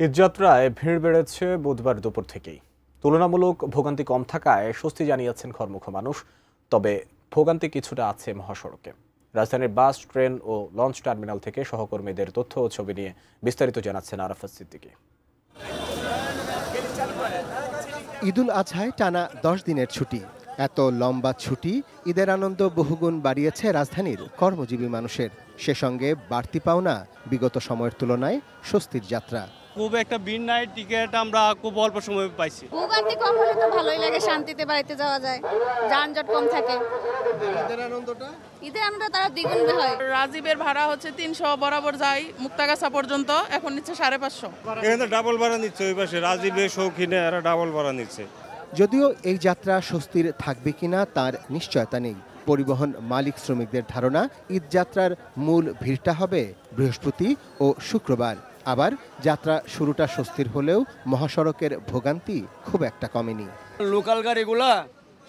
ঈদযাত্রায় ভিড় বেড়েছে বুধবার দুপুর থেকেই। তুলনামূলক ভোগান্তি কম থাকায় স্বস্তি জানিয়েছেন ঘরমুখ মানুষ। তবে ভোগান্তি কিছুটা আছে মহাসড়কে। রাজধানীর বাস, ট্রেন ও লঞ্চ টার্মিনাল থেকে সহকর্মীদের তথ্য ও ছবি নিয়ে বিস্তারিত জানাচ্ছেন আরাফাত সিদ্দিকী। ঈদুল আজহায় টানা 10 দিনের ছুটি। এত লম্বা ছুটি ঈদের আনন্দ বহুগুণ বাড়িয়েছে রাজধানীর কর্মজীবী মানুষের। সে সঙ্গে বাড়তি পাওনা বিগত সময়ের তুলনায় স্বস্তির যাত্রা। খুব একটা ভিড় নাই, টিকিট আমরা খুব অল্প সময় পাইছি। ভোগান্তি কম হলে তো ভালোই লাগে, শান্তিতে বাড়িতে যাওয়া যায়, যানজট কম থাকে। ঈদের আনন্দ তারা দ্বিগুণ হয়। রাজীবের ভাড়া হচ্ছে 300 বরাবর যায় মুক্তাগাছা পর্যন্ত, এখন নিচ্ছে 550। এখানে ডাবল ভাড়া নিচ্ছে, ওই পাশে রাজীবের শৌখিনে এরা ডাবল ভাড়া নিচ্ছে। যদিও এই যাত্রা স্বস্তির থাকবে কিনা তার নিশ্চয়তা নেই। পরিবহন মালিক শ্রমিকদের ধারণা, ঈদ যাত্রার মূল ভিড়টা হবে বৃহস্পতি ও শুক্রবার। আবার যাত্রা শুরুটা স্বস্তির হলেও মহাসড়কের ভোগান্তি খুব একটা কমেনি। লোকাল গাড়িগুলা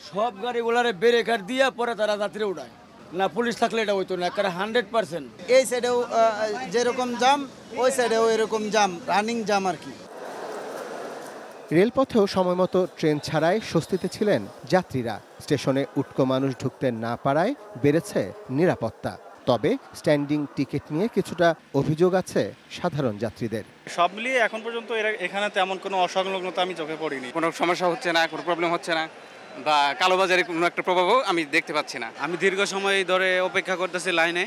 সব গাড়িগুলারে ব্রেকার দিয়ে পরে তারা যাত্রী উঠায় না, পুলিশ থাকলে এটা হইতো না, কারণ 100%। এই সাইডেও যেরকম জাম, ওই সাইডেও এরকম জাম, রানিং জাম আর কি। রেলপথেও সময়মতো ট্রেন ছাড়াই স্বস্তিতে ছিলেন যাত্রীরা। স্টেশনে উটকো মানুষ ঢুকতে না পারায় বেড়েছে নিরাপত্তা। তবে স্ট্যান্ডিং টিকিট নিয়ে কিছুটা অভিযোগ আছে সাধারণ যাত্রীদের। সব মিলিয়ে এখন পর্যন্ত এখানে তেমন কোনো অসংলগ্নতা আমি চোখে পড়িনি। কোনো সমস্যা হচ্ছে না, কোনো প্রবলেম হচ্ছে না, বা কালোবাজারে কোনো একটা প্রভাবও আমি দেখতে পাচ্ছি না। আমি দীর্ঘ সময় ধরে অপেক্ষা করতেছি লাইনে,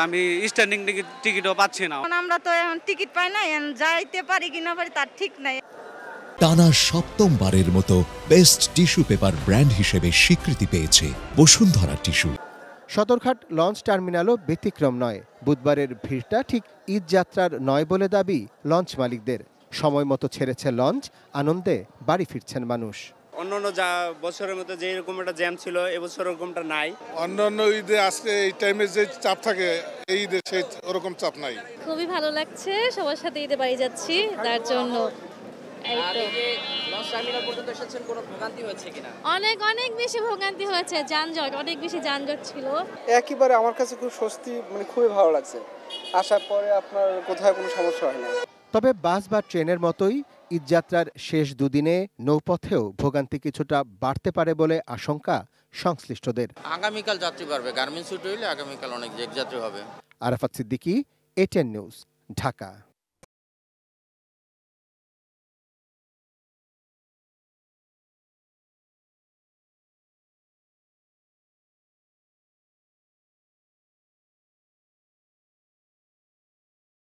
আমি স্ট্যান্ডিং টিকিটও পাচ্ছি না। আমরা তো এখন টিকিট পাই না, যাইতে পারি কিনা পারি তার ঠিক নাই। টানা সপ্তমবারের মতো বেস্ট টিস্যু পেপার ব্র্যান্ড হিসেবে স্বীকৃতি পেয়েছে বসুন্ধরা টিস্যু। সদরঘাট লঞ্চ টার্মিনালও ব্যতিক্রম নয়। বুধবারের ভিড়টা ঠিক ঈদ যাত্রার নয় বলে দাবি লঞ্চ মালিকদের। সময় মতো ছেড়েছে লঞ্চ, আনন্দে বাড়ি ফিরছেন মানুষ। অন্যান্য যা বছরের মতো যে এরকম একটা জ্যাম ছিল, এবছর ওরকমটা নাই। অন্যান্য ঈদে আজকে এই টাইমে যে চাপ থাকে, এই ঈদে সেই ওরকম চাপ নাই। খুবই ভালো লাগছে, সবার সাথে ঈদে বাড়ি যাচ্ছি, তার জন্য অনেক অনেক বেশি ভোগান্তি হয়েছে, যানজট অনেক বেশি যানজট ছিল। একেবারে আমার কাছে খুব স্বস্তি, খুবই ভালো লাগছে। আসার পরে আপনার কোথাও কোনো সমস্যা হয় না। তবে বাস বা ট্রেনের মতোই ঈদযাত্রার শেষ দুদিনে নৌপথেও ভোগান্তি কিছুটা বাড়তে পারে বলে আশঙ্কা সংশ্লিষ্টদের। আগামীকাল যাত্রী বাড়বে, গার্মেন্টস ছুটি হইলে আগামীকাল অনেক যাত্রী হবে। Arafat Siddiqui, ATN news, Dhaka.